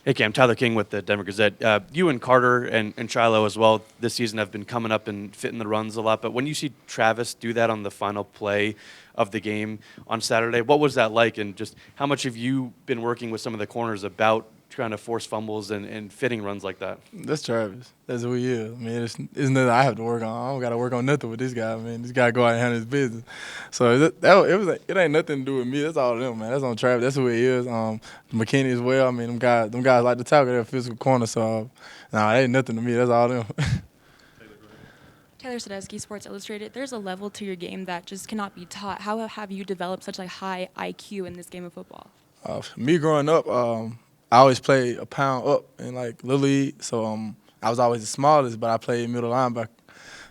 Hey, Cam, Tyler King with the Denver Gazette. You and Carter and Shiloh as well this season have been coming up and fitting the runs a lot. But when you see Travis do that on the final play of the game on Saturday, what was that like? And just how much have you been working with some of the corners about trying to force fumbles and fitting runs like that? That's Travis. That's who he is. I mean, it's nothing I have to work on. I don't got to work on nothing with this guy, man. This guy go out and handle his business. So it ain't nothing to do with me. That's all of them, man. That's on Travis. That's who he is. McKinney as well. I mean, them guys like to tackle their physical corner. So, nah, it ain't nothing to me. That's all them. Taylor Sadesky, Sports Illustrated. There's a level to your game that just cannot be taught. How have you developed such a high IQ in this game of football? Me growing up, I always played a pound up in like Little League, so I was always the smallest, but I played middle linebacker.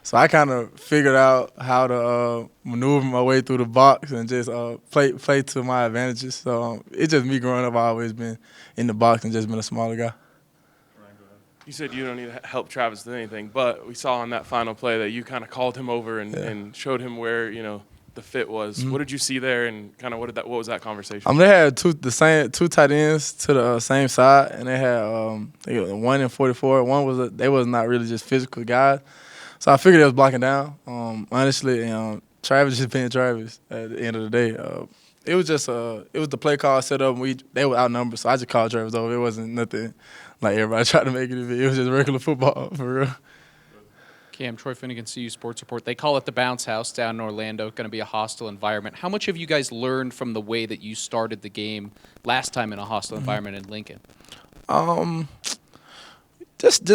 So I kind of figured out how to maneuver my way through the box and just play to my advantages. So it's just me growing up. I always been in the box and just been a smaller guy. You said you don't need to help Travis with anything, but we saw on that final play that you kind of called him over and showed him where the fit was. Mm-hmm. What did you see there, and kind of what was that conversation? They had two tight ends to the same side, and they had 1 and 44. They was not really just physical guys, so I figured they was blocking down. Honestly, Travis just being Travis at the end of the day. It was the play call set up, and they were outnumbered, so I just called Travis over. It wasn't nothing like everybody tried to make it. It was just regular football for real. Cam, Troy Finnegan, CU Sports Report. They call it the bounce house down in Orlando. Going to be a hostile environment. How much have you guys learned from the way that you started the game last time in a hostile environment in Lincoln? Just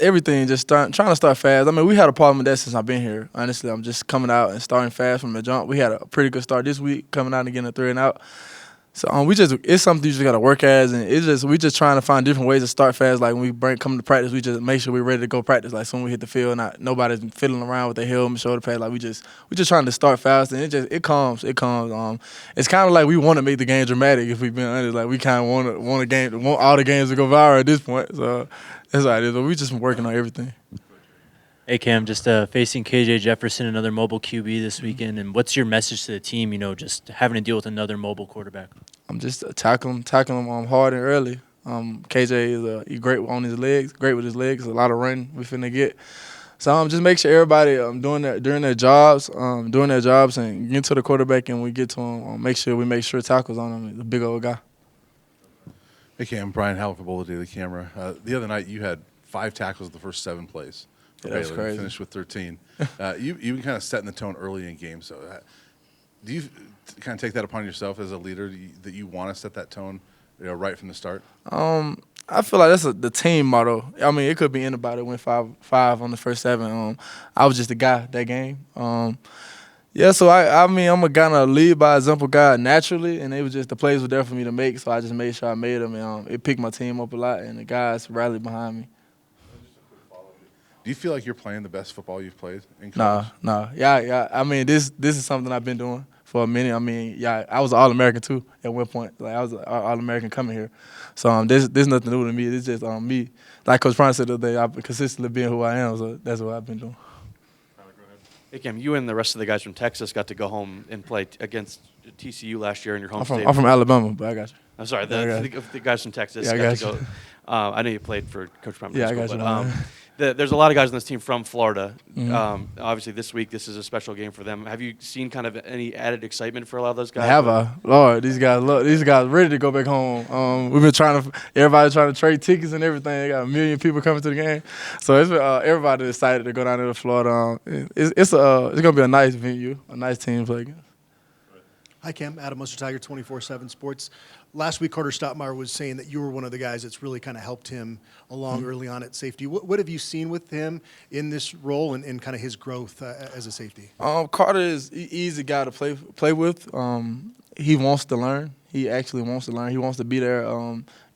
everything. Just trying to start fast. I mean, we had a problem with that since I've been here. Honestly, I'm just coming out and starting fast from the jump. We had a pretty good start this week, coming out and getting a 3 and out. So it's something you just gotta work as, and we just trying to find different ways to start fast. Like when we come to practice, we just make sure we're ready to go practice. Like soon we hit the field, nobody's fiddling around with their helmet, shoulder pad. Like we just trying to start fast, and it comes. It's kind of like we want to make the game dramatic. If we've been honest, like we kind of want all the games to go viral at this point. So that's how it is. But we just been working on everything. Hey, Cam, just facing KJ Jefferson, another mobile QB this weekend, and what's your message to the team, just having to deal with another mobile quarterback? I'm just tackling him hard and early. KJ is great on his legs, great with his legs, a lot of running we finna get. So just make sure everybody doing their jobs and get to the quarterback, and we get to him, make sure tackles on him. He's a big old guy. Hey, Cam, Brian Howell for Boulder Daily Camera. The other night you had 5 tackles the first 7 plays. That's Baylor. crazy. You finished with 13. You've been kind of setting the tone early in games. So, do you kind of take that upon yourself as a leader that you want to set that tone, right from the start? I feel like that's the team motto. I mean, it could be anybody went 5 on the first 7. I was just the guy that game. So I'm a kind of lead by example guy naturally, and it was just the plays were there for me to make, so I just made sure I made them. And it picked my team up a lot, and the guys rallied behind me. Do you feel like you're playing the best football you've played in college? No. Yeah. I mean, this is something I've been doing for a minute. I mean, I was an All-American too at one point. Like I was an All-American coming here. So there's nothing new to me. It's just me. Like Coach Prime said the other day, I've been consistently being who I am. So that's what I've been doing. Hey, Cam, you and the rest of the guys from Texas got to go home and play against TCU last year in your home state. I'm from Alabama, but I got you. I'm sorry, the guys from Texas got to you. go. I know you played for Coach Prime. Yeah, I got you. There's a lot of guys on this team from Florida. Mm-hmm. Obviously, this week this is a special game for them. Have you seen kind of any added excitement for a lot of those guys? Have I? Lord, these guys ready to go back home. We've been everybody trying to trade tickets and everything. They got 1 million people coming to the game, so it's everybody excited to go down there to Florida. It's gonna be a nice venue, a nice team to play against. Hi, Cam. Adam Tiger, 24/7 Sports. Last week, Carter Stottmeyer was saying that you were one of the guys that's really kind of helped him along early on at safety. What have you seen with him in this role and kind of his growth as a safety? Carter is an easy guy to play with. He wants to learn. He actually wants to learn. He wants to be there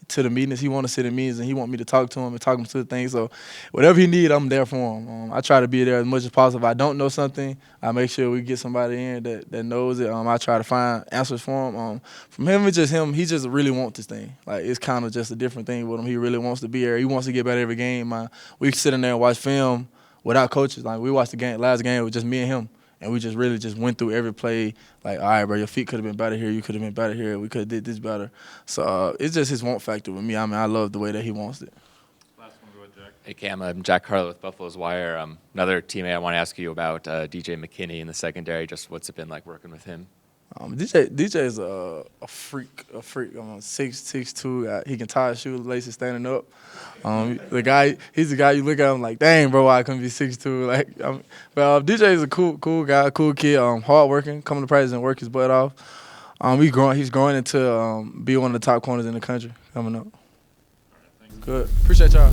to the meetings. He wants to sit in meetings, and he wants me to talk to him and talk him to the things. So whatever he needs, I'm there for him. I try to be there as much as possible. If I don't know something, I make sure we get somebody in that knows it. I try to find answers for him. From him, it's just him. He just really wants this thing. Like, it's kind of just a different thing with him. He really wants to be there. He wants to get better every game. We sit in there and watch film without coaches. Like, we watched the last game with just me and him. And we just really just went through every play, like, all right, bro, your feet could have been better here, you could have been better here, we could have did this better. So it's just his want factor with me. I mean, I love the way that he wants it. Hey Cam, I'm Jack Carlo with Buffalo's Wire. Another teammate I want to ask you about, DJ McKinney in the secondary. Just what's it been like working with him? DJ is a freak. I'm 6'2". He can tie his shoelaces standing up. He's the guy you look at him like, dang, bro, I couldn't be 6'2". But DJ is a cool guy, cool kid, hardworking, coming to practice and work his butt off. He's growing into be one of the top corners in the country coming up. Good. Appreciate y'all.